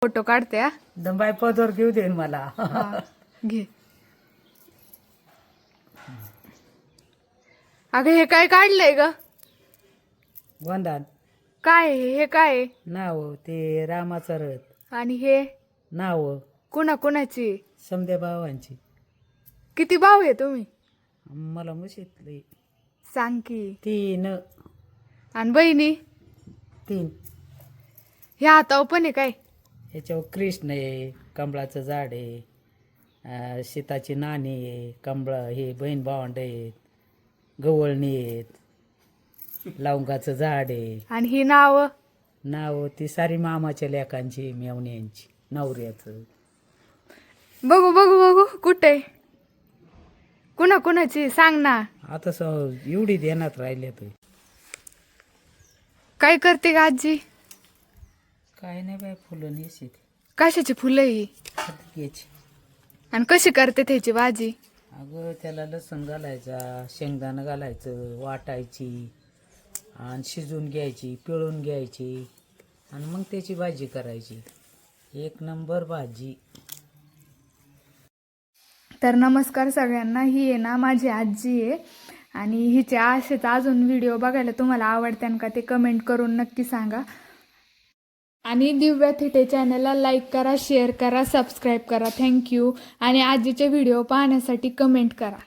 Photo काढते हा. दंबाई पदर घेऊ दे मला. हा, घे. अगं हे काय काढलंय ग? वंदान काय हे काय आहे? नाव ते रामाचं रथ आणि हे नाव कुणाची? समद्या भावांची. किती भाऊ आहे तुम्ही? मला मुशीतली सांग की. 3. आणि बहिणी? 3. ह्या हातावर पण आहे काय? याच्यावर कृष्ण आहे, कमळाचं झाड आहे, सीताची नाणी आहे, कमळ हे बहीण भावंड आहेत, गवळणी आहेत, लवंगाचं झाड आहे. आणि ही नाव? नाव ती सारी मामाच्या लेकांची, मेवण्यांची, नवऱ्याचं. बघू बघू बघू कुठे? कुणाची सांग ना. आता एवढी ध्यानात राहिले तर काय करते का आजी? काय नाही बाय, फुलं नेशीत कशाची फुलं ही? घ्यायची. आणि कशी करते त्याची भाजी? अगं त्याला लसूण घालायचा, शेंगदाणं घालायचं, वाटायची आणि शिजवून घ्यायची, पिळून घ्यायची आणि मग त्याची भाजी करायची. 1 नंबर भाजी. तर नमस्कार सगळ्यांना. ही आहे ना माझी आजी आहे आणि हिचे असेच अजून व्हिडिओ बघायला तुम्हाला आवडत्यान का ते कमेंट करून नक्की सांगा. आणि दिव्या थिटे चॅनलला लाईक करा, शेअर करा, सबस्क्राईब करा. थँक्यू. आणि आजीचे व्हिडिओ पाहण्यासाठी कमेंट करा.